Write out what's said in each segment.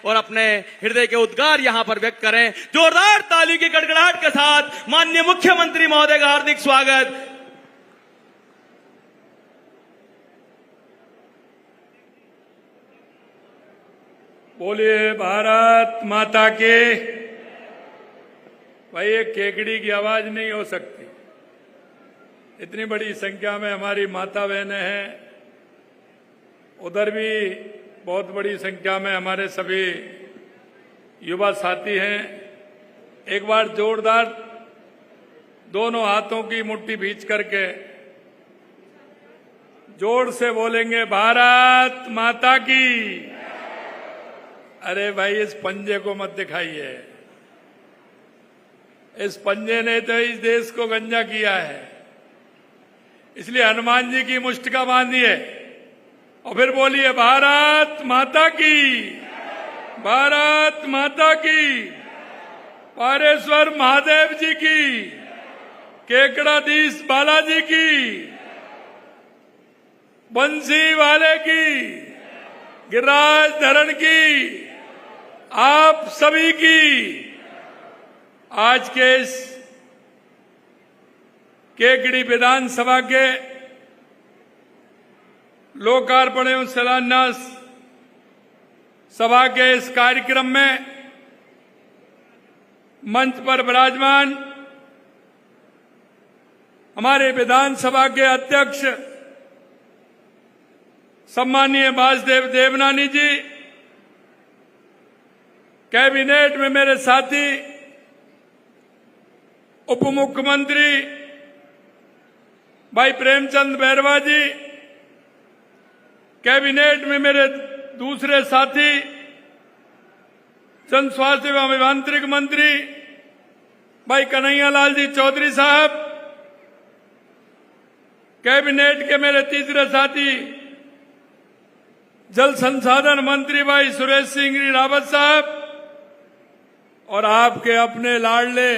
और अपने हृदय के उद्गार यहां पर व्यक्त करें। जोरदार ताली की गड़गड़ाहट के साथ माननीय मुख्यमंत्री महोदय का हार्दिक स्वागत। बोलिए भारत माता के। भाई ये केकड़ी की आवाज नहीं हो सकती। इतनी बड़ी संख्या में हमारी माता बहनें हैं, उधर भी बहुत बड़ी संख्या में हमारे सभी युवा साथी हैं। एक बार जोरदार दोनों हाथों की मुट्ठी भींच करके जोर से बोलेंगे भारत माता की। अरे भाई इस पंजे को मत दिखाइए, इस पंजे ने तो इस देश को गंजा किया है। इसलिए हनुमान जी की मुष्टिका बांधिए और फिर बोलिए भारत माता की, भारत माता की, पारेश्वर महादेव जी की, केकड़ाधीश बालाजी की, बंसी वाले की, गिरिराज धरण की, आप सभी की। आज के इस केकड़ी विधानसभा के लोकार्पण एवं शिलान्यास सभा के इस कार्यक्रम में मंच पर विराजमान हमारे विधानसभा के अध्यक्ष सम्मानीय वासुदेव देवनानी जी, कैबिनेट में मेरे साथी उप मुख्यमंत्री भाई प्रेमचंद बैरवा जी, कैबिनेट में मेरे दूसरे साथी जन स्वास्थ्य एवं अभियांत्रिक मंत्री भाई कन्हैयालाल जी चौधरी साहब, कैबिनेट के मेरे तीसरे साथी जल संसाधन मंत्री भाई सुरेश सिंह रावत साहब, और आपके अपने लाडले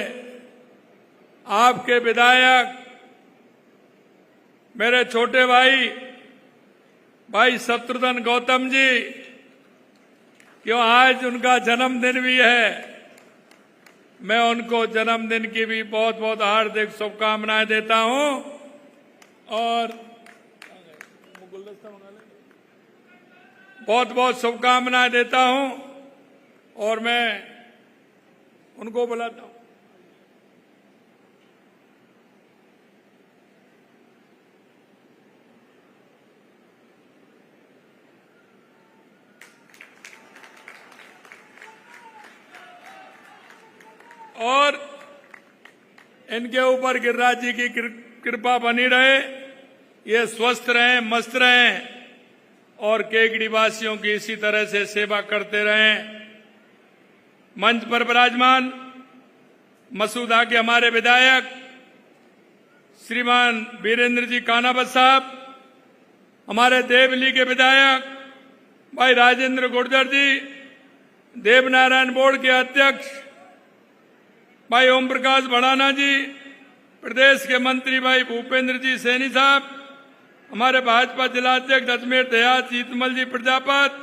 आपके विधायक मेरे छोटे भाई भाई शत्रुघ्न गौतम जी, क्यों आज उनका जन्मदिन भी है। मैं उनको जन्मदिन की भी बहुत बहुत हार्दिक शुभकामनाएं देता हूं और बहुत बहुत शुभकामनाएं देता हूं और मैं उनको बुलाता हूं। और इनके ऊपर गिरिराज जी की कृपा बनी रहे, ये स्वस्थ रहें, मस्त रहें और केकड़ी वासियों की इसी तरह से सेवा करते रहें। मंच पर विराजमान मसूदा के हमारे विधायक श्रीमान वीरेंद्र जी कानावत साहब, हमारे देवली के विधायक भाई राजेंद्र गुर्जर जी, देवनारायण बोर्ड के अध्यक्ष भाई ओम प्रकाश भड़ाना जी, प्रदेश के मंत्री भाई भूपेंद्र जी सैनी साहब, हमारे भाजपा जिलाध्यक्ष अजमेर देहात जीतमल जी प्रजापत,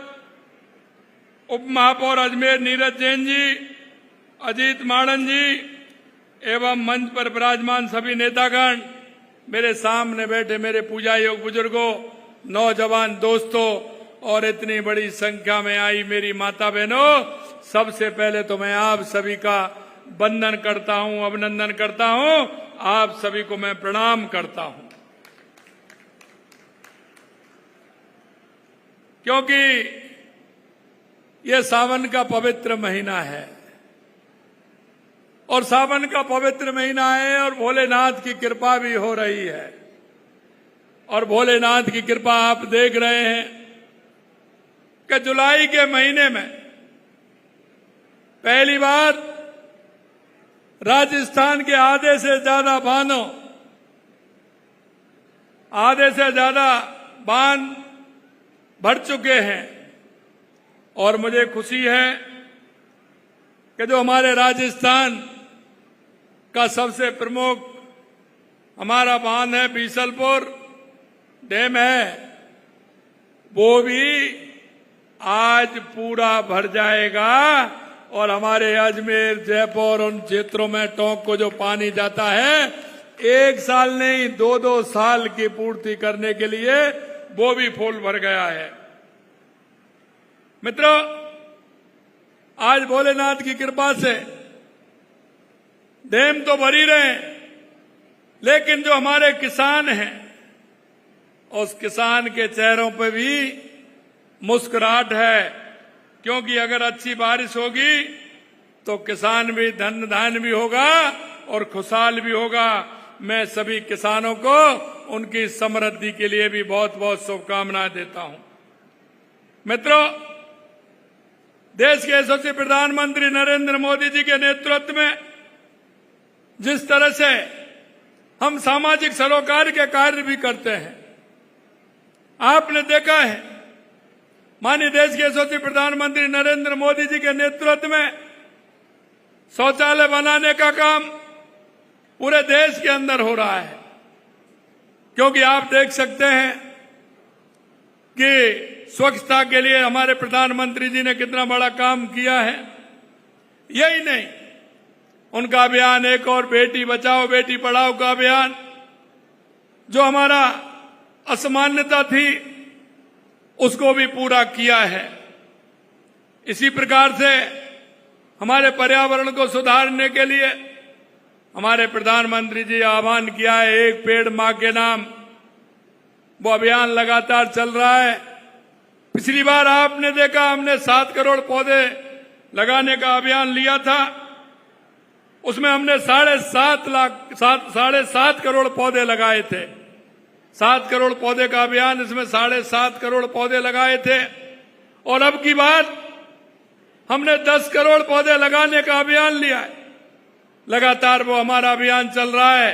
उप महापौर अजमेर नीरज जैन जी, अजीत माड़न जी एवं मंच पर विराजमान सभी नेतागण, मेरे सामने बैठे मेरे पूजा योग बुजुर्गों, नौजवान दोस्तों और इतनी बड़ी संख्या में आई मेरी माता बहनों, सबसे पहले तो मैं आप सभी का वंदन करता हूं, अभिनंदन करता हूं। आप सभी को मैं प्रणाम करता हूं, क्योंकि ये सावन का पवित्र महीना है और सावन का पवित्र महीना है और भोलेनाथ की कृपा भी हो रही है। और भोलेनाथ की कृपा आप देख रहे हैं कि जुलाई के महीने में पहली बार राजस्थान के आधे से ज्यादा बांधों, आधे से ज्यादा बांध भर चुके हैं। और मुझे खुशी है कि जो हमारे राजस्थान का सबसे प्रमुख हमारा बांध है बीसलपुर डैम है, वो भी आज पूरा भर जाएगा और हमारे अजमेर, जयपुर, उन क्षेत्रों में टोंक को जो पानी जाता है, 1 साल नहीं 2-2 साल की पूर्ति करने के लिए वो भी फूल भर गया है। मित्रों, आज भोलेनाथ की कृपा से डैम तो भर ही रहे, लेकिन जो हमारे किसान हैं, उस किसान के चेहरों पे भी मुस्कुराहट है, क्योंकि अगर अच्छी बारिश होगी तो किसान भी धन धान्य भी होगा और खुशहाल भी होगा। मैं सभी किसानों को उनकी समृद्धि के लिए भी बहुत बहुत शुभकामनाएं देता हूं। मित्रों, देश के यशस्वी प्रधानमंत्री नरेंद्र मोदी जी के नेतृत्व में जिस तरह से हम सामाजिक सरोकार के कार्य भी करते हैं, आपने देखा है माननीय देश के यशस्वी प्रधानमंत्री नरेंद्र मोदी जी के नेतृत्व में शौचालय बनाने का काम पूरे देश के अंदर हो रहा है। क्योंकि आप देख सकते हैं कि स्वच्छता के लिए हमारे प्रधानमंत्री जी ने कितना बड़ा काम किया है। यही नहीं, उनका अभियान एक और बेटी बचाओ बेटी पढ़ाओ का अभियान, जो हमारा असमानता थी उसको भी पूरा किया है। इसी प्रकार से हमारे पर्यावरण को सुधारने के लिए हमारे प्रधानमंत्री जी आह्वान किया है, एक पेड़ मां के नाम। वो अभियान लगातार चल रहा है। पिछली बार आपने देखा हमने 7 करोड़ पौधे लगाने का अभियान लिया था, उसमें हमने 7.5 करोड़ पौधे लगाए थे। 7 करोड़ पौधे का अभियान, इसमें 7.5 करोड़ पौधे लगाए थे। और अब की बार हमने 10 करोड़ पौधे लगाने का अभियान लिया है। लगातार वो हमारा अभियान चल रहा है।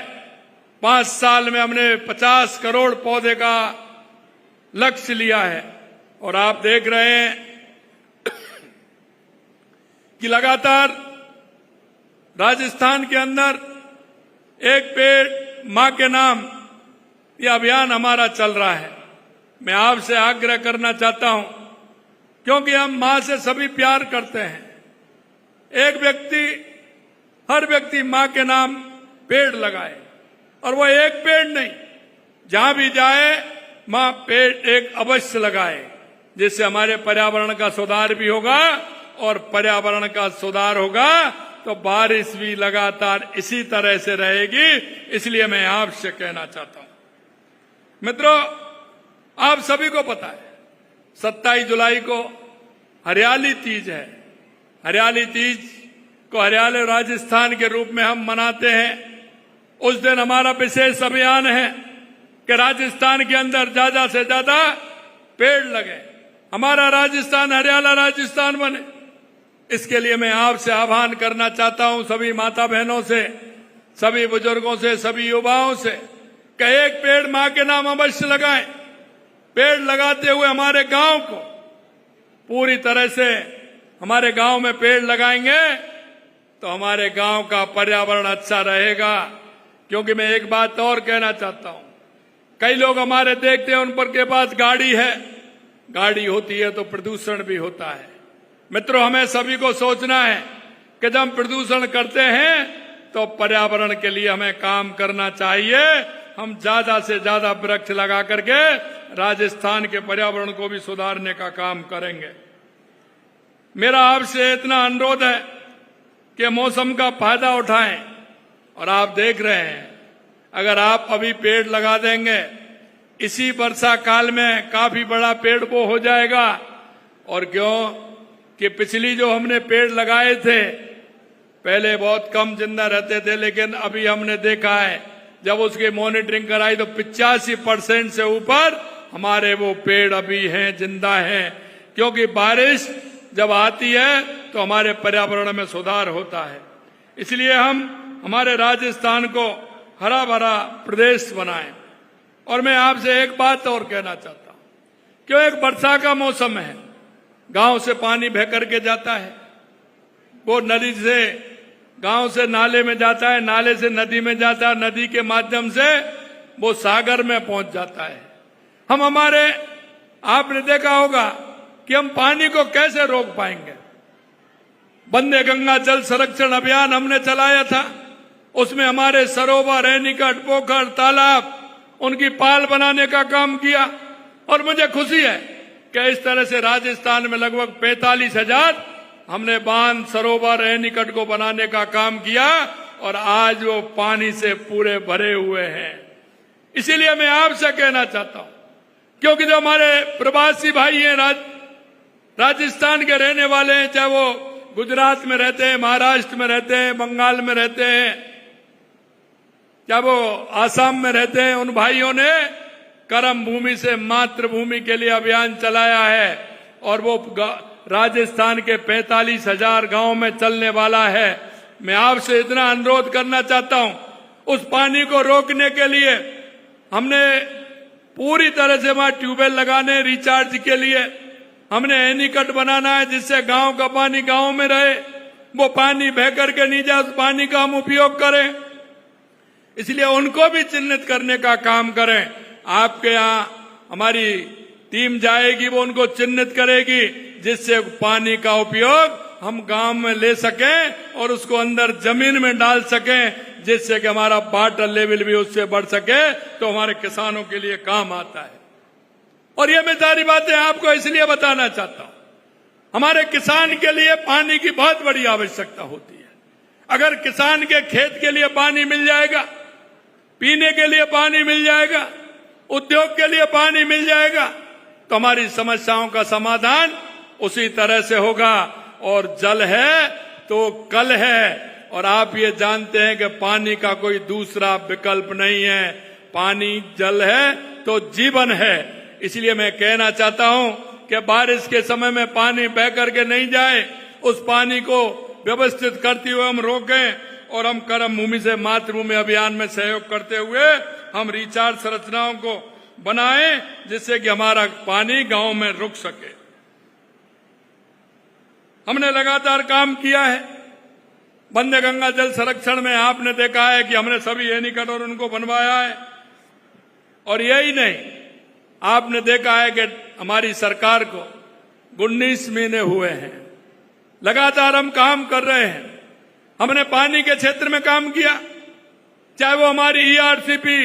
5 साल में हमने 50 करोड़ पौधे का लक्ष्य लिया है। और आप देख रहे हैं कि लगातार राजस्थान के अंदर एक पेड़ मां के नाम, ये अभियान हमारा चल रहा है। मैं आपसे आग्रह करना चाहता हूं, क्योंकि हम मां से सभी प्यार करते हैं। हर व्यक्ति मां के नाम पेड़ लगाए, और वो एक पेड़ नहीं, जहां भी जाए मां पेड़ एक अवश्य लगाए, जिससे हमारे पर्यावरण का सुधार भी होगा। और पर्यावरण का सुधार होगा तो बारिश भी लगातार इसी तरह से रहेगी। इसलिए मैं आपसे कहना चाहता हूं, मित्रों, आप सभी को पता है 27 जुलाई को हरियाली तीज है। हरियाली तीज को हरियाली राजस्थान के रूप में हम मनाते हैं। उस दिन हमारा विशेष अभियान है कि राजस्थान के अंदर ज्यादा से ज्यादा पेड़ लगे, हमारा राजस्थान हरियाला राजस्थान बने। इसके लिए मैं आपसे आह्वान करना चाहता हूं, सभी माता बहनों से, सभी बुजुर्गों से, सभी युवाओं से, कि एक पेड़ मां के नाम अवश्य लगाएं। पेड़ लगाते हुए हमारे गांव को पूरी तरह से, हमारे गांव में पेड़ लगाएंगे तो हमारे गांव का पर्यावरण अच्छा रहेगा। क्योंकि मैं एक बात और कहना चाहता हूं, कई लोग हमारे देखते हैं, उन पर के पास गाड़ी है, गाड़ी होती है तो प्रदूषण भी होता है। मित्रों, हमें सभी को सोचना है कि जब हम प्रदूषण करते हैं तो पर्यावरण के लिए हमें काम करना चाहिए। हम ज्यादा से ज्यादा वृक्ष लगा करके राजस्थान के पर्यावरण को भी सुधारने का काम करेंगे। मेरा आपसे इतना अनुरोध है कि मौसम का फायदा उठाएं। और आप देख रहे हैं, अगर आप अभी पेड़ लगा देंगे, इसी वर्षा काल में काफी बड़ा पेड़ वो हो जाएगा। और क्यों कि पिछली जो हमने पेड़ लगाए थे, पहले बहुत कम जिंदा रहते थे, लेकिन अभी हमने देखा है जब उसकी मॉनिटरिंग कराई तो 85% से ऊपर हमारे वो पेड़ अभी हैं, जिंदा हैं। क्योंकि बारिश जब आती है तो हमारे पर्यावरण में सुधार होता है। इसलिए हम हमारे राजस्थान को हरा भरा प्रदेश बनाएं। और मैं आपसे एक बात और कहना चाहता हूं, क्यों एक वर्षा का मौसम है, गांव से पानी बह करके जाता है, वो नदी से गांव से नाले में जाता है, नाले से नदी में जाता है, नदी के माध्यम से वो सागर में पहुंच जाता है। आपने देखा होगा कि हम पानी को कैसे रोक पाएंगे। वंदे गंगा जल संरक्षण अभियान हमने चलाया था, उसमें हमारे सरोवर, एनीकट, पोखर, तालाब, उनकी पाल बनाने का काम किया। और मुझे खुशी है कि इस तरह से राजस्थान में लगभग 45,000 हमने बांध, सरोवर, एनीकट को बनाने का काम किया और आज वो पानी से पूरे भरे हुए हैं। इसीलिए मैं आपसे कहना चाहता हूं, क्योंकि जो हमारे प्रवासी भाई हैं, राजस्थान के रहने वाले हैं, चाहे वो गुजरात में रहते हैं, महाराष्ट्र में रहते हैं, बंगाल में रहते हैं, चाहे वो आसाम में रहते हैं, उन भाइयों ने कर्म भूमि से मातृभूमि के लिए अभियान चलाया है और वो राजस्थान के 45,000 गांव में चलने वाला है। मैं आपसे इतना अनुरोध करना चाहता हूं, उस पानी को रोकने के लिए हमने पूरी तरह से वहां ट्यूबवेल लगाने, रिचार्ज के लिए हमने एनीकट बनाना है, जिससे गांव का पानी गांव में रहे, वो पानी बह करके नहीं जाए, उस पानी का हम उपयोग करें। इसलिए उनको भी चिन्हित करने का काम करें। आपके यहां हमारी टीम जाएगी, वो उनको चिन्हित करेगी, जिससे पानी का उपयोग हम गांव में ले सकें और उसको अंदर जमीन में डाल सकें, जिससे कि हमारा वाटर लेवल भी उससे बढ़ सके, तो हमारे किसानों के लिए काम आता है। और ये मैं सारी बातें आपको इसलिए बताना चाहता हूं, हमारे किसान के लिए पानी की बहुत बड़ी आवश्यकता होती है। अगर किसान के खेत के लिए पानी मिल जाएगा, पीने के लिए पानी मिल जाएगा, उद्योग के लिए पानी मिल जाएगा, तो हमारी समस्याओं का समाधान उसी तरह से होगा। और जल है तो कल है, और आप ये जानते हैं कि पानी का कोई दूसरा विकल्प नहीं है। पानी, जल है तो जीवन है। इसलिए मैं कहना चाहता हूं कि बारिश के समय में पानी बह करके नहीं जाए, उस पानी को व्यवस्थित करते हुए हम रोकें और हम कर्म भूमि से मातृभूमि अभियान में सहयोग करते हुए हम रिचार्ज संरचनाओं को बनाएं, जिससे कि हमारा पानी गांव में रुक सके। हमने लगातार काम किया है। वंदे गंगा जल संरक्षण में आपने देखा है कि हमने सभी एनीकट और उनको बनवाया है। और यही नहीं, आपने देखा है कि हमारी सरकार को 19 महीने हुए हैं, लगातार हम काम कर रहे हैं। हमने पानी के क्षेत्र में काम किया, चाहे वो हमारी ईआरसीपी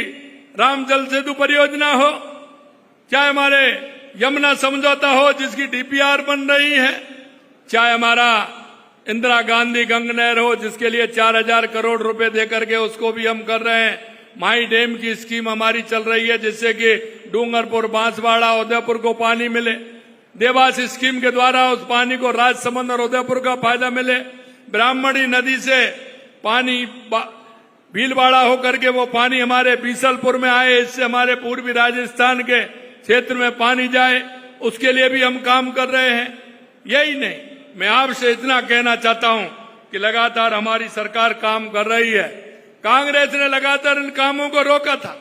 राम जल सेतु परियोजना हो, चाहे हमारे यमुना समझौता हो जिसकी डीपीआर बन रही है, चाहे हमारा इंदिरा गांधी गंग नहर हो जिसके लिए 4,000 करोड़ रुपए देकर के उसको भी हम कर रहे हैं। माई डैम की स्कीम हमारी चल रही है, जिससे कि डूंगरपुर, बांसवाड़ा, उदयपुर को पानी मिले। देवास स्कीम के द्वारा उस पानी को राजसमंद और उदयपुर का फायदा मिले। ब्राह्मणी नदी से पानी भीलवाड़ा होकर के वो पानी हमारे बीसलपुर में आए, इससे हमारे पूर्वी राजस्थान के क्षेत्र में पानी जाए, उसके लिए भी हम काम कर रहे हैं। यही नहीं, मैं आपसे इतना कहना चाहता हूं कि लगातार हमारी सरकार काम कर रही है। कांग्रेस ने लगातार इन कामों को रोका था।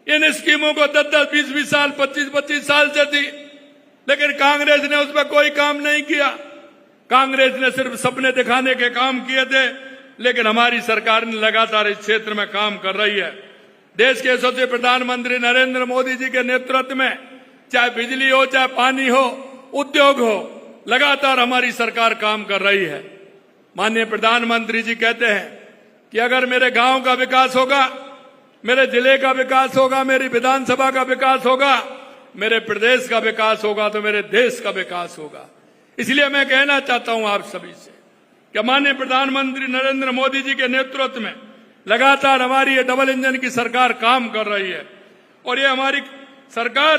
इन स्कीमों को 10-10, 20-20 साल, 25-25 साल से थी, लेकिन कांग्रेस ने उस पर कोई काम नहीं किया। कांग्रेस ने सिर्फ सपने दिखाने के काम किए थे, लेकिन हमारी सरकार ने लगातार इस क्षेत्र में काम कर रही है। देश के यशस्वी प्रधानमंत्री नरेंद्र मोदी जी के नेतृत्व में चाहे बिजली हो, चाहे पानी हो, उद्योग हो, लगातार हमारी सरकार काम कर रही है। माननीय प्रधानमंत्री जी कहते हैं कि अगर मेरे गांव का विकास होगा, मेरे जिले का विकास होगा, मेरी विधानसभा का विकास होगा, मेरे प्रदेश का विकास होगा, तो मेरे देश का विकास होगा। इसलिए मैं कहना चाहता हूं आप सभी से कि माननीय प्रधानमंत्री नरेंद्र मोदी जी के नेतृत्व में लगातार हमारी ये डबल इंजन की सरकार काम कर रही है। और ये हमारी सरकार,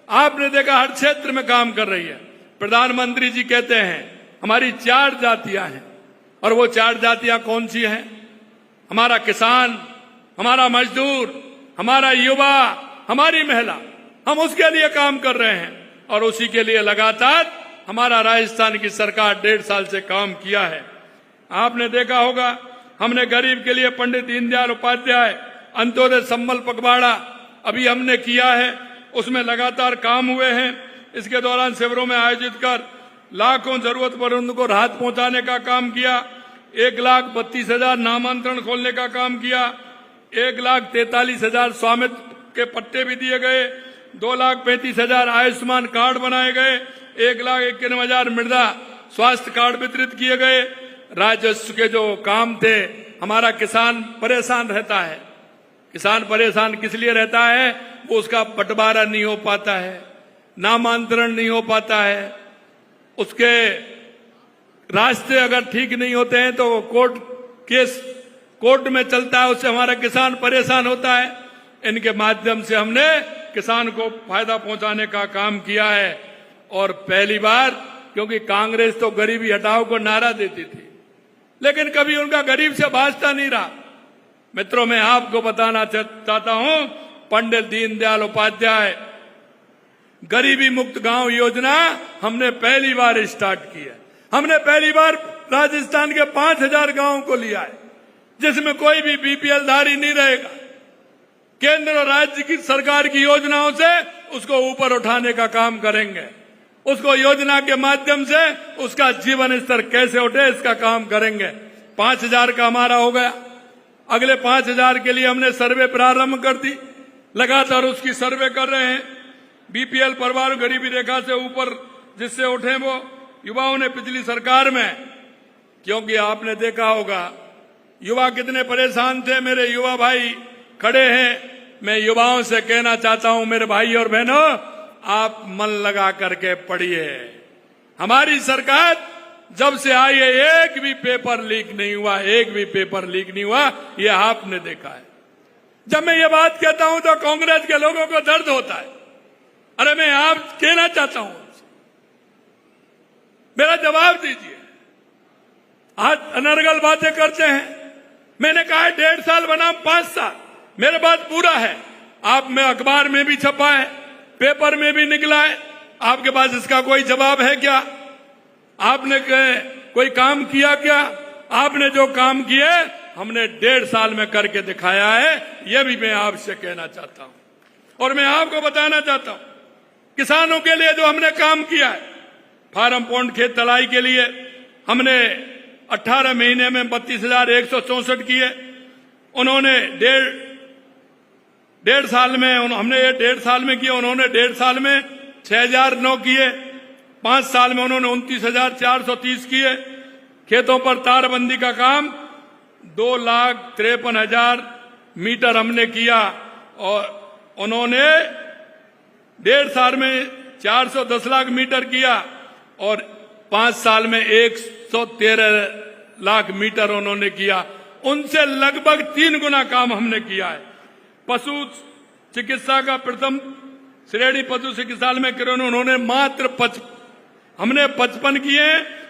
आपने देखा, हर क्षेत्र में काम कर रही है। प्रधानमंत्री जी कहते हैं हमारी 4 जातियां हैं, और वो 4 जातियां कौन सी हैं? हमारा किसान, हमारा मजदूर, हमारा युवा, हमारी महिला, हम उसके लिए काम कर रहे हैं। और उसी के लिए लगातार हमारा राजस्थान की सरकार 1.5 साल से काम किया है। आपने देखा होगा, हमने गरीब के लिए पंडित दीनदयाल उपाध्याय अंत्योदय संबल पखवाड़ा अभी हमने किया है, उसमें लगातार काम हुए हैं। इसके दौरान शिविरों में आयोजित कर लाखों जरूरतमंदों को राहत पहुंचाने का काम किया। 1,32,000 नामांतरण खोलने का काम किया। 1,43,000 स्वामित्व के पट्टे भी दिए गए। 2,35,000 आयुष्मान कार्ड बनाए गए, 1,51,000 मृदा स्वास्थ्य कार्ड वितरित किए गए। राजस्व के जो काम थे, हमारा किसान परेशान रहता है। किसान परेशान किस लिए रहता है? वो उसका बंटवारा नहीं हो पाता है, नामांतरण नहीं हो पाता है, उसके रास्ते अगर ठीक नहीं होते हैं तो कोर्ट में चलता है, उससे हमारा किसान परेशान होता है। इनके माध्यम से हमने किसान को फायदा पहुंचाने का काम किया है। और पहली बार, क्योंकि कांग्रेस तो गरीबी हटाओ को नारा देती थी, लेकिन कभी उनका गरीब से वास्ता नहीं रहा। मित्रों, मैं आपको बताना चाहता हूं, पंडित दीनदयाल उपाध्याय गरीबी मुक्त गांव योजना हमने पहली बार स्टार्ट की है। हमने पहली बार राजस्थान के 5,000 गांवों को लिया है, जिसमें कोई भी बीपीएल धारी नहीं रहेगा। केंद्र और राज्य की सरकार की योजनाओं से उसको ऊपर उठाने का काम करेंगे। उसको योजना के माध्यम से उसका जीवन स्तर कैसे उठे, इसका काम करेंगे। 5,000 का हमारा हो गया। अगले 5,000 के लिए हमने सर्वे प्रारंभ कर दी, लगातार उसकी सर्वे कर रहे हैं। बीपीएल परिवार गरीबी रेखा से ऊपर जिससे उठे वो युवाओं ने पिछली सरकार में, क्योंकि आपने देखा होगा युवा कितने परेशान थे। मेरे युवा भाई खड़े हैं। मैं युवाओं से कहना चाहता हूं, मेरे भाई और बहनों, आप मन लगा करके पढ़िए। हमारी सरकार जब से आई है, एक भी पेपर लीक नहीं हुआ, एक भी पेपर लीक नहीं हुआ, ये आपने देखा है। जब मैं ये बात कहता हूं तो कांग्रेस के लोगों को दर्द होता है। अरे मैं आप कहना चाहता हूं, मेरा जवाब दीजिए। आज अनर्गल बातें करते हैं। मैंने कहा है 1.5 साल बनाम 5 साल, मेरे बात पूरा है। आप में अखबार में भी छपा है, पेपर में भी निकला है। आपके पास इसका कोई जवाब है क्या? आपने कोई काम किया क्या? आपने जो काम किए हमने 1.5 साल में करके दिखाया है, यह भी मैं आपसे कहना चाहता हूं। और मैं आपको बताना चाहता हूं, किसानों के लिए जो हमने काम किया है, फार्म पॉन्ड खेत तलाई के लिए हमने 18 महीने में 32,164 किए। उन्होंने डेढ़ साल में, हमने ये 1.5 साल में किए, उन्होंने 1.5 साल में 6,009 किए। 5 साल में उन्होंने 29,430 किए। खेतों पर तारबंदी का काम 2,53,000 मीटर हमने किया। और उन्होंने 1.5 साल में 410 लाख मीटर किया और 5 साल में 113 लाख मीटर उन्होंने किया। उनसे लगभग 3 गुना काम हमने किया है। पशु चिकित्सा का प्रथम श्रेणी पशु चिकित्सालय में किरण उन्होंने मात्र 55 किए,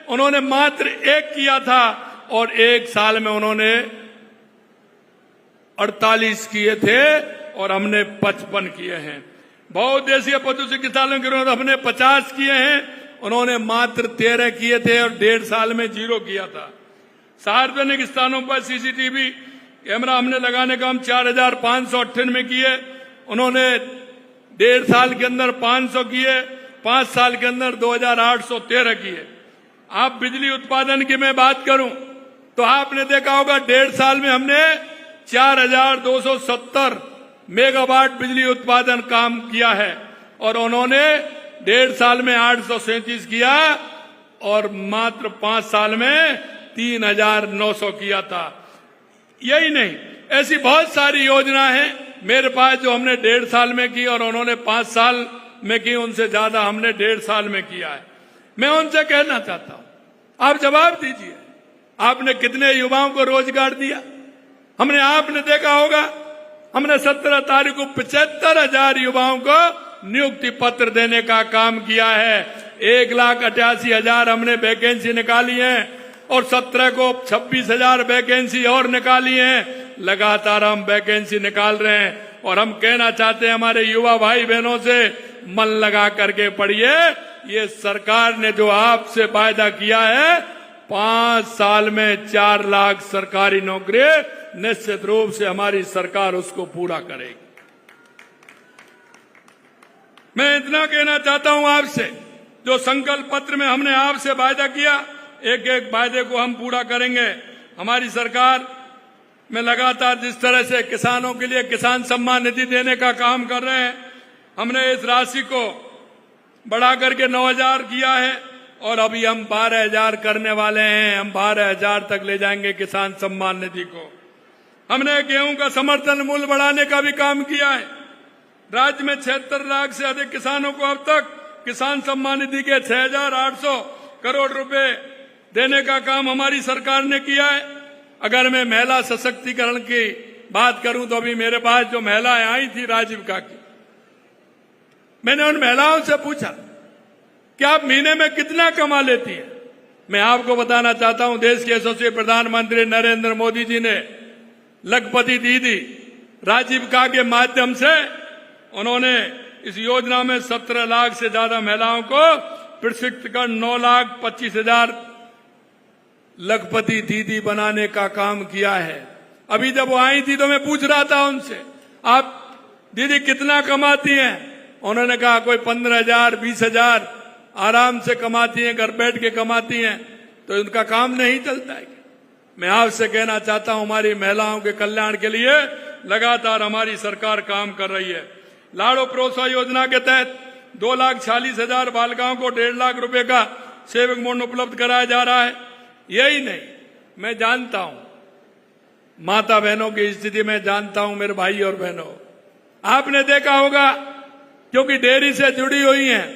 उन्होंने मात्र 1 किया था। और 1 साल में उन्होंने 48 किए थे और हमने 55 किए हैं। बहुउद्देशीय पशु चिकित्सालय के हमने 50 किए हैं, उन्होंने मात्र 13 किए थे और 1.5 साल में 0 किया था। सार्वजनिक स्थानों पर सीसीटीवी कैमरा हमने लगाने का हम 4,598 किए, उन्होंने 1.5 साल के अंदर 500 किए। 5 साल के अंदर 2,813 किए। आप बिजली उत्पादन की मैं बात करूं तो आपने देखा होगा 1.5 साल में हमने 4,270 मेगावाट बिजली उत्पादन काम किया है और उन्होंने 1.5 साल में 837 किया और मात्र 5 साल में 3,900 किया था। यही नहीं, ऐसी बहुत सारी योजना है मेरे पास जो हमने 1.5 साल में की और उन्होंने 5 साल में की। उनसे ज्यादा हमने 1.5 साल में किया है। मैं उनसे कहना चाहता हूं, आप जवाब दीजिए, आपने कितने युवाओं को रोजगार दिया? हमने, आपने देखा होगा, हमने 17 तारीख को 75,000 युवाओं को नियुक्ति पत्र देने का काम किया है। 1,88,000 हमने वैकेंसी निकाली है और 17 को 26,000 वैकेंसी और निकाली है। लगातार हम वैकेंसी निकाल रहे हैं और हम कहना चाहते हैं हमारे युवा भाई बहनों से, मन लगा करके पढ़िए। ये सरकार ने जो आपसे वायदा किया है, 5 साल में 4 लाख सरकारी नौकरी, निश्चित रूप से हमारी सरकार उसको पूरा करेगी। मैं इतना कहना चाहता हूं आपसे, जो संकल्प पत्र में हमने आपसे वायदा किया, एक एक वायदे को हम पूरा करेंगे। हमारी सरकार में लगातार जिस तरह से किसानों के लिए किसान सम्मान निधि देने का काम कर रहे हैं, हमने इस राशि को बढ़ा करके 9,000 किया है और अभी हम 12,000 करने वाले हैं। हम 12,000 तक ले जाएंगे किसान सम्मान निधि को। हमने गेहूं का समर्थन मूल्य बढ़ाने का भी काम किया है। राज्य में 76 लाख से अधिक किसानों को अब तक किसान सम्मान निधि के 6,800 करोड़ रुपए देने का काम हमारी सरकार ने किया है। अगर मैं महिला सशक्तिकरण की बात करूं तो अभी मेरे पास जो महिलाएं आई थी राजीविका की, मैंने उन महिलाओं से पूछा कि आप महीने में कितना कमा लेती हैं। मैं आपको बताना चाहता हूं, देश के यशस्वी प्रधानमंत्री नरेंद्र मोदी जी ने लखपति दीदी राजीविका के माध्यम से उन्होंने इस योजना में 17 लाख से ज्यादा महिलाओं को प्रशिक्षित कर 9,25,000 लखपति दीदी बनाने का काम किया है। अभी जब वो आई थी तो मैं पूछ रहा था उनसे, आप दीदी कितना कमाती हैं? उन्होंने कहा कोई 15,000 20,000 आराम से कमाती हैं, घर बैठ के कमाती हैं, तो उनका काम नहीं चलता है। मैं आपसे कहना चाहता हूं, हमारी महिलाओं के कल्याण के लिए लगातार हमारी सरकार काम कर रही है। लाड़ो प्रोत्साहन योजना के तहत 2,46,000 बालिकाओं को 1.5 लाख रुपए का सेविंग बोनस उपलब्ध कराया जा रहा है। यही नहीं, मैं जानता हूं माता बहनों की स्थिति में, जानता हूं मेरे भाई और बहनों, आपने देखा होगा क्योंकि डेयरी से जुड़ी हुई हैं,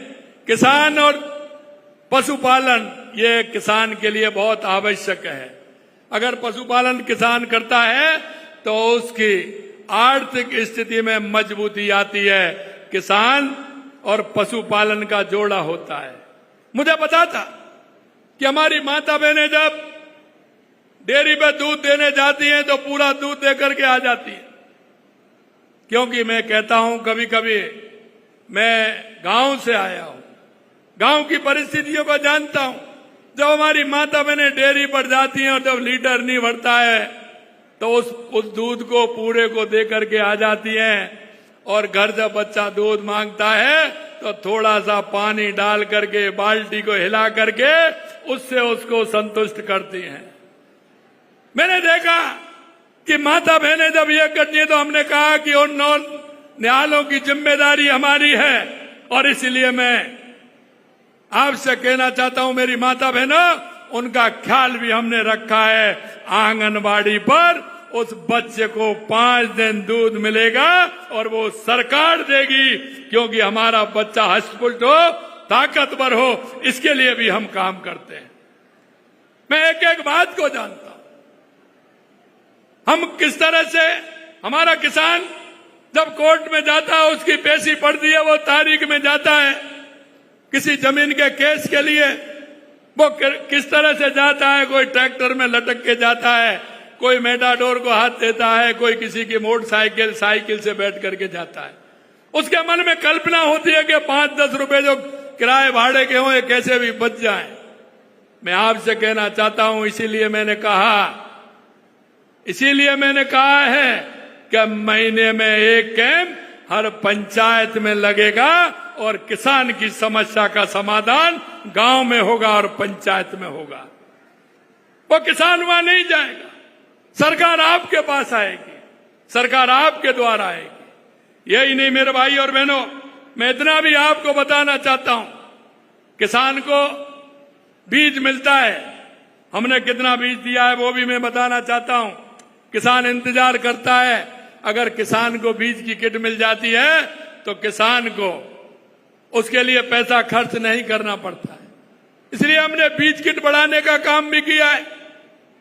किसान और पशुपालन ये किसान के लिए बहुत आवश्यक है। अगर पशुपालन किसान करता है तो उसकी आर्थिक स्थिति में मजबूती आती है। किसान और पशुपालन का जोड़ा होता है। मुझे पता था कि हमारी माता बहनें जब डेयरी पे दूध देने जाती हैं तो पूरा दूध देकर के आ जाती है, क्योंकि मैं कहता हूं कभी कभी मैं गांव से आया हूं, गांव की परिस्थितियों को जानता हूं। जब हमारी माता बहनें डेयरी पर जाती हैं और जब लीटर नहीं भरता है तो उस दूध को पूरे को दे करके आ जाती हैं, और घर जब बच्चा दूध मांगता है तो थोड़ा सा पानी डाल करके बाल्टी को हिला करके उससे उसको संतुष्ट करती हैं। मैंने देखा कि माता बहनें जब ये करती हैं तो हमने कहा कि उन न्यायालयों की जिम्मेदारी हमारी है, और इसलिए मैं आपसे कहना चाहता हूं मेरी माता बहनों, उनका ख्याल भी हमने रखा है। आंगनबाड़ी पर उस बच्चे को 5 दिन दूध मिलेगा और वो सरकार देगी, क्योंकि हमारा बच्चा हष्ट-पुष्ट हो, ताकतवर हो, इसके लिए भी हम काम करते हैं। मैं एक एक बात को जानता हूं, हम किस तरह से, हमारा किसान जब कोर्ट में जाता है उसकी पेशी पड़ती है, वो तारीख में जाता है किसी जमीन के केस के लिए, वो किस तरह से जाता है, कोई ट्रैक्टर में लटक के जाता है, कोई मेटाडोर को हाथ देता है, कोई किसी की मोटरसाइकिल साइकिल से बैठ करके जाता है। उसके मन में कल्पना होती है कि 5-10 रुपए जो किराए भाड़े के हों ये कैसे भी बच जाएं। मैं आपसे कहना चाहता हूं, इसीलिए मैंने कहा है कि महीने में एक कैंप हर पंचायत में लगेगा और किसान की समस्या का समाधान गांव में होगा और पंचायत में होगा। वो किसान वहां नहीं जाएगा, सरकार आपके पास आएगी, सरकार आपके द्वारा आएगी। यही नहीं मेरे भाई और बहनों, मैं इतना भी आपको बताना चाहता हूं, किसान को बीज मिलता है, हमने कितना बीज दिया है वो भी मैं बताना चाहता हूं। किसान इंतजार करता है, अगर किसान को बीज की किट मिल जाती है तो किसान को उसके लिए पैसा खर्च नहीं करना पड़ता है। इसलिए हमने बीज किट बढ़ाने का काम भी किया है,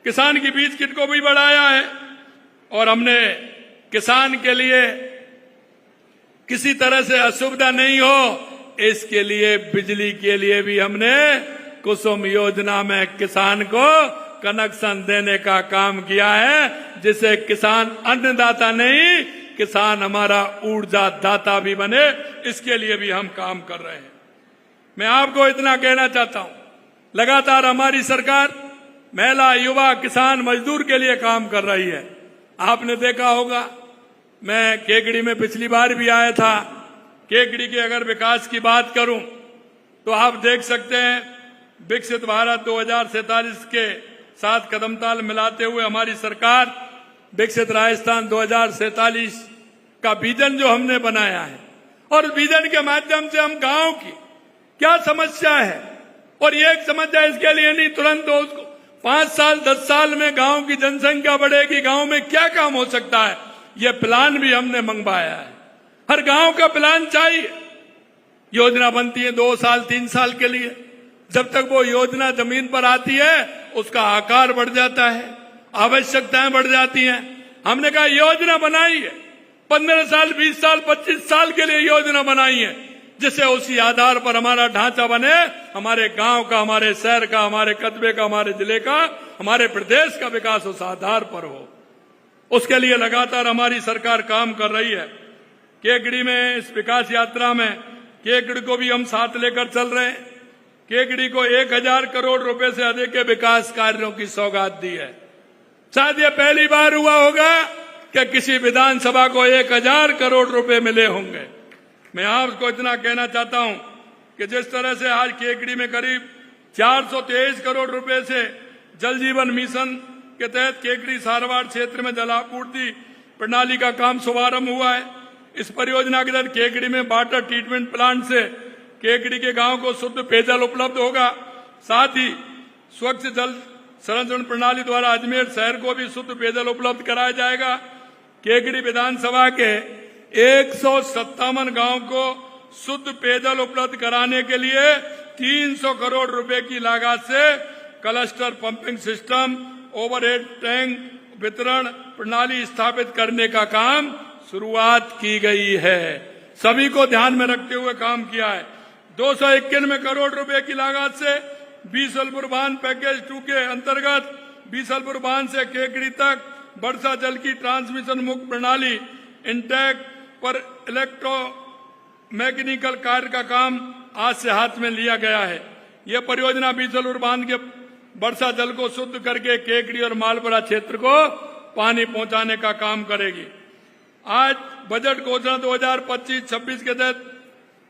किसान की बीज किट को भी बढ़ाया है, और हमने किसान के लिए किसी तरह से असुविधा नहीं हो इसके लिए बिजली के लिए भी हमने कुसुम योजना में किसान को कनेक्शन देने का काम किया है, जिससे किसान अन्नदाता नहीं, किसान हमारा ऊर्जा दाता भी बने, इसके लिए भी हम काम कर रहे हैं। मैं आपको इतना कहना चाहता हूं, लगातार हमारी सरकार महिला, युवा, किसान, मजदूर के लिए काम कर रही है। आपने देखा होगा, मैं केकड़ी में पिछली बार भी आया था। केकड़ी के अगर विकास की बात करूं तो आप देख सकते हैं, विकसित भारत 2047 के साथ कदमताल मिलाते हुए हमारी सरकार विकसित राजस्थान 2047 का विजन जो हमने बनाया है, और विजन के माध्यम से हम गांव की क्या समस्या है और ये एक समस्या इसके लिए नहीं तुरंत हो उसको 5 साल 10 साल में गांव की जनसंख्या बढ़ेगी, गांव में क्या काम हो सकता है, ये प्लान भी हमने मंगवाया है। हर गांव का प्लान चाहिए। योजना बनती है 2 साल 3 साल के लिए, जब तक वो योजना जमीन पर आती है उसका आकार बढ़ जाता है, आवश्यकताएं बढ़ जाती हैं। हमने कहा योजना बनाई है, 15 साल 20 साल 25 साल के लिए योजना बनाई है, जिससे उसी आधार पर हमारा ढांचा बने, हमारे गांव का, हमारे शहर का, हमारे कस्बे का, हमारे जिले का, हमारे प्रदेश का विकास उस आधार पर हो। उसके लिए लगातार हमारी सरकार काम कर रही है। केकड़ी में इस विकास यात्रा में केकड़ी को भी हम साथ लेकर चल रहे हैं। केकड़ी को 1000 करोड़ रुपए से अधिक के विकास कार्यों की सौगात दी है। शायद ये पहली बार हुआ होगा कि किसी विधानसभा को 1000 करोड़ रुपए मिले होंगे। मैं आपको इतना कहना चाहता हूं कि जिस तरह से आज केकड़ी में करीब 423 करोड़ रुपए से जल जीवन मिशन के तहत केकड़ी सारवाड़ क्षेत्र में जलापूर्ति प्रणाली का काम शुभारंभ हुआ है। इस परियोजना के तहत केकड़ी में वाटर ट्रीटमेंट प्लांट से केकड़ी के गांव को शुद्ध पेयजल उपलब्ध होगा। साथ ही स्वच्छ जल संरक्षण प्रणाली द्वारा अजमेर शहर को भी शुद्ध पेयजल उपलब्ध कराया जाएगा। केकड़ी विधानसभा के 157 गांव को शुद्ध पेयजल उपलब्ध कराने के लिए 300 करोड़ रुपए की लागत से cluster pumping system, overhead tank वितरण प्रणाली स्थापित करने का काम शुरुआत की गई है। सभी को ध्यान में रखते हुए काम किया है। 291 करोड़ रुपए की लागत से बीसलपुर बांध पैकेज 2 के अंतर्गत बीसलपुर बांध से केकड़ी तक वर्षा जल की ट्रांसमिशन मुक्त प्रणाली इंटैक पर इलेक्ट्रो मैकेनिकल कार्य का काम आज से हाथ में लिया गया है। यह परियोजना बीसलपुर बांध के वर्षा जल को शुद्ध करके केकड़ी और मालपुरा क्षेत्र को पानी पहुंचाने का काम करेगी। आज बजट घोषणा 2025-26 के तहत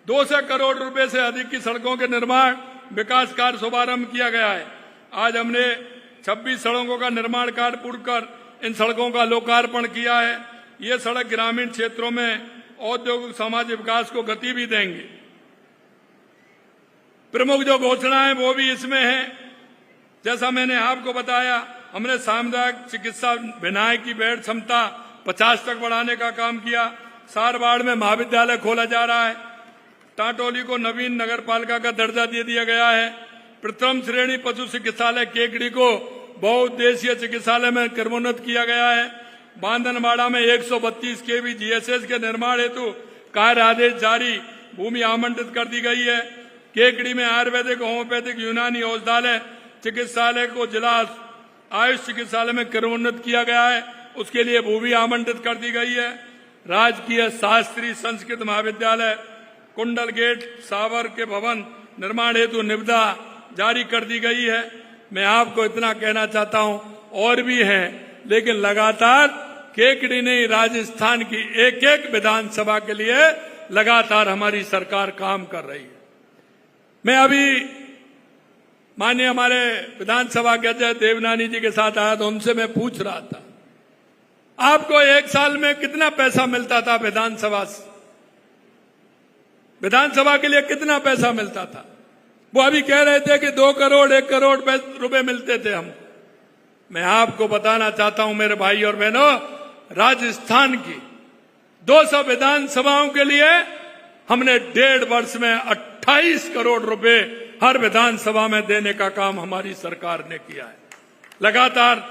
200 करोड़ रुपए से अधिक की सड़कों के निर्माण विकास कार्य शुभारंभ किया गया है। आज हमने 26 सड़कों का निर्माण कार्य पूर्ण कर इन सड़कों का लोकार्पण किया है। ये सड़क ग्रामीण क्षेत्रों में औद्योगिक सामाजिक विकास को गति भी देंगे। प्रमुख जो घोषणाएं वो भी इसमें है। जैसा मैंने आपको बताया, हमने सामुदायिक चिकित्सा भिनाई की बेड क्षमता 50 तक बढ़ाने का काम किया। सारवाड़ में महाविद्यालय खोला जा रहा है। टाटोली को नवीन नगरपालिका का दर्जा दे दिया गया है। प्रथम श्रेणी पशु चिकित्सालय केकड़ी को बहुउद्देशीय चिकित्सालय में क्रमोन्नत किया गया है। बांधनवाड़ा में 132 केवी जीएसएस के निर्माण हेतु कार्य आदेश जारी, भूमि आवंटित कर दी गई है। केकड़ी में आयुर्वेदिक, होम्योपैथिक, यूनानी औषधालय चिकित्सालय को जिला आयुष चिकित्सालय में क्रमोन्नत किया गया है, उसके लिए भूमि आवंटित कर दी गई है। राजकीय शास्त्री संस्कृत महाविद्यालय कुंडल गेट सावर के भवन निर्माण हेतु निविदा जारी कर दी गई है। मैं आपको इतना कहना चाहता हूं, और भी हैं, लेकिन लगातार केकड़ी ने राजस्थान की एक एक विधानसभा के लिए लगातार हमारी सरकार काम कर रही है। मैं अभी माननीय हमारे विधानसभा के अध्यक्ष देवनानी जी के साथ आया तो उनसे मैं पूछ रहा था, आपको एक साल में कितना पैसा मिलता था विधानसभा से? विधानसभा के लिए कितना पैसा मिलता था? वो अभी कह रहे थे कि 2 करोड़ 1 करोड़ रुपए मिलते थे हमको। मैं आपको बताना चाहता हूं मेरे भाई और बहनों, राजस्थान की 200 विधानसभाओं के लिए हमने 1.5 वर्ष में 28 करोड़ रुपए हर विधानसभा में देने का काम हमारी सरकार ने किया है। लगातार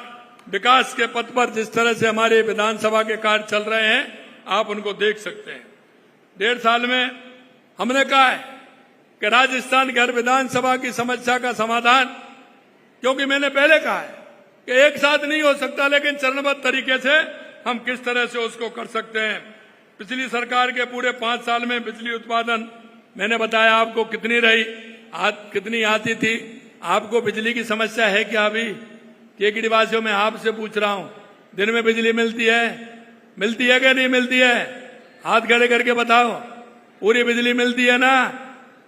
विकास के पथ पर जिस तरह से हमारे विधानसभा के कार्य चल रहे हैं, आप उनको देख सकते हैं। 1.5 साल में हमने कहा है कि राजस्थान की हर विधानसभा की समस्या का समाधान, क्योंकि मैंने पहले कहा है कि एक साथ नहीं हो सकता, लेकिन चरणबद्ध तरीके से हम किस तरह से उसको कर सकते हैं। पिछली सरकार के पूरे 5 साल में बिजली उत्पादन मैंने बताया आपको कितनी रही, कितनी आती थी। आपको बिजली की समस्या है क्या? अभी केकड़ी वासियों में आपसे पूछ रहा हूं, दिन में बिजली मिलती है? मिलती है क्या नहीं मिलती है? हाथ खड़े करके बताओ। पूरी बिजली मिलती है ना?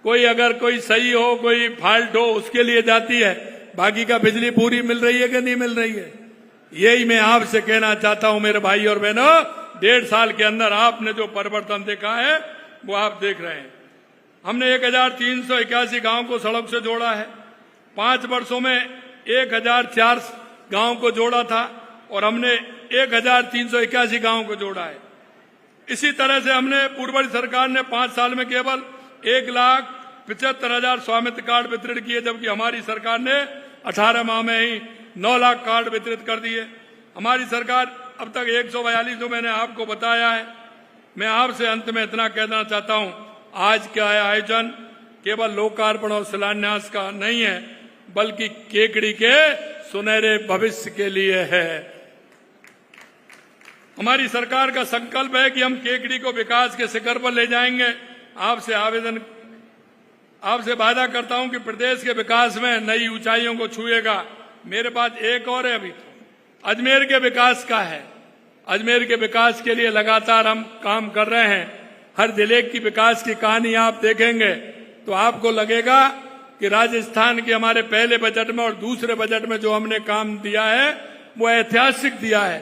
कोई अगर कोई सही हो, कोई फॉल्ट हो, उसके लिए जाती है, बाकी का बिजली पूरी मिल रही है कि नहीं मिल रही है? यही मैं आपसे कहना चाहता हूं मेरे भाई और बहनों, 1.5 साल के अंदर आपने जो परिवर्तन देखा है, वो आप देख रहे हैं। हमने 1381 गांव को सड़क से जोड़ा है। 5 वर्षों में 1004 गांव को जोड़ा था और हमने 1381 गांव को जोड़ा है। इसी तरह से हमने पूर्व सरकार ने 5 साल में केवल 1,75,000 स्वामित्व कार्ड वितरित किए, जबकि हमारी सरकार ने 18 माह में ही 9 लाख कार्ड वितरित कर दिए। हमारी सरकार अब तक 142 जो मैंने आपको बताया है। मैं आपसे अंत में इतना कहना चाहता हूं, आज का आयोजन केवल लोकार्पण और शिलान्यास का नहीं है, बल्कि केकड़ी के सुनहरे भविष्य के लिए है। हमारी सरकार का संकल्प है कि हम केकड़ी को विकास के शिखर पर ले जाएंगे। आपसे वादा करता हूं कि प्रदेश के विकास में नई ऊंचाइयों को छुएगा। मेरे पास एक और है, अभी तो अजमेर के विकास का है। अजमेर के विकास के लिए लगातार हम काम कर रहे हैं। हर जिले की विकास की कहानी आप देखेंगे तो आपको लगेगा कि राजस्थान के हमारे पहले बजट में और दूसरे बजट में जो हमने काम दिया है वो ऐतिहासिक दिया है।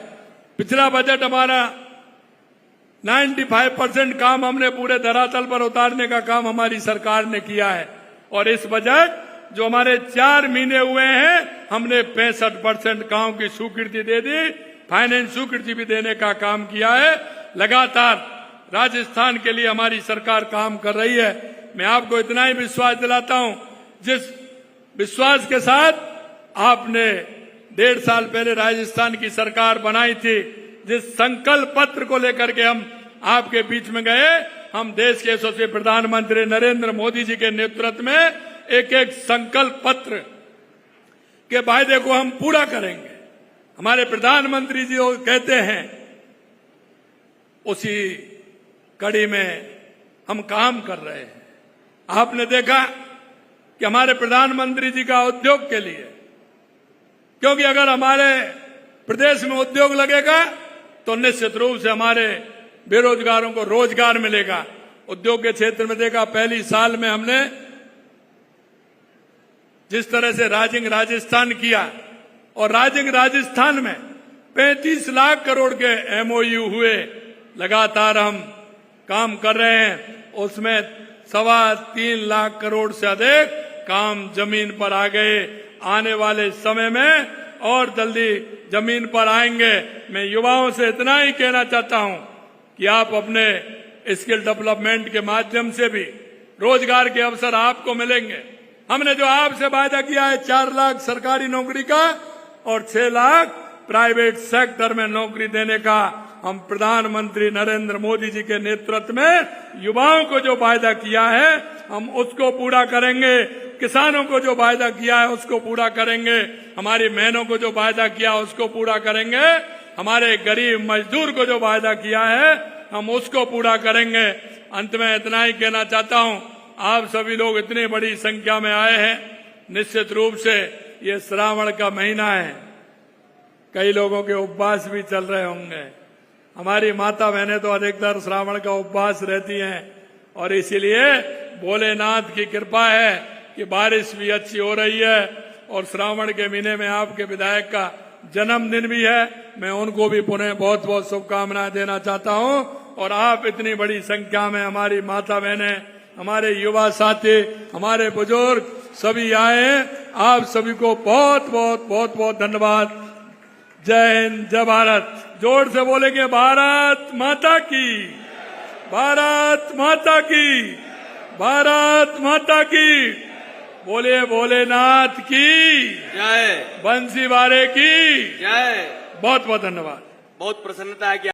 पिछला बजट हमारा 95% काम हमने पूरे धरातल पर उतारने का काम हमारी सरकार ने किया है। और इस बजट जो हमारे 4 महीने हुए हैं, हमने 65% काम की स्वीकृति दे दी, फाइनेंस स्वीकृति भी देने का काम किया है। लगातार राजस्थान के लिए हमारी सरकार काम कर रही है। मैं आपको इतना ही विश्वास दिलाता हूं, जिस विश्वास के साथ आपने 1.5 साल पहले राजस्थान की सरकार बनाई थी, जिस संकल्प पत्र को लेकर के हम आपके बीच में गए, हम देश के यशस्वी प्रधानमंत्री नरेंद्र मोदी जी के नेतृत्व में एक एक संकल्प पत्र के वायदे को हम पूरा करेंगे। हमारे प्रधानमंत्री जी वो कहते हैं, उसी कड़ी में हम काम कर रहे हैं। आपने देखा कि हमारे प्रधानमंत्री जी का उद्योग के लिए, क्योंकि अगर हमारे प्रदेश में उद्योग लगेगा तो निश्चित रूप से हमारे बेरोजगारों को रोजगार मिलेगा। उद्योग के क्षेत्र में देखा, पहली साल में हमने जिस तरह से राजिंग राजस्थान किया, और राजिंग राजस्थान में 35 लाख करोड़ के MOU हुए। लगातार हम काम कर रहे हैं, उसमें 3.25 लाख करोड़ से अधिक काम जमीन पर आ गए। आने वाले समय में और जल्दी जमीन पर आएंगे। मैं युवाओं से इतना ही कहना चाहता हूं कि आप अपने स्किल डेवलपमेंट के माध्यम से भी रोजगार के अवसर आपको मिलेंगे। हमने जो आपसे वायदा किया है 4 लाख सरकारी नौकरी का और 6 लाख प्राइवेट सेक्टर में नौकरी देने का, हम प्रधानमंत्री नरेंद्र मोदी जी के नेतृत्व में युवाओं को जो वायदा किया है हम उसको पूरा करेंगे। किसानों को जो वायदा किया है उसको पूरा करेंगे। हमारी बहनों को जो वायदा किया उसको पूरा करेंगे। हमारे गरीब मजदूर को जो वायदा किया है हम उसको पूरा करेंगे। अंत में इतना ही कहना चाहता हूं, आप सभी लोग इतनी बड़ी संख्या में आए हैं। निश्चित रूप से ये श्रावण का महीना है, कई लोगों के उपवास भी चल रहे होंगे। हमारी माता बहनें तो अधिकतर श्रावण का उपवास रहती हैं, और इसीलिए भोलेनाथ की कृपा है कि बारिश भी अच्छी हो रही है। और श्रावण के महीने में आपके विधायक का जन्मदिन भी है। मैं उनको भी पुनः बहुत बहुत शुभकामनाएं देना चाहता हूं। और आप इतनी बड़ी संख्या में, हमारी माता बहनें, हमारे युवा साथी, हमारे बुजुर्ग सभी आए हैं। आप सभी को बहुत बहुत बहुत बहुत धन्यवाद। जय हिंद, जय भारत। जोर से बोलेंगे, भारत माता की, भारत माता की, भारत माता की। बोले भोलेनाथ की जय, बंसी वाले की जय। बहुत बहुत धन्यवाद। बहुत प्रसन्नता है कि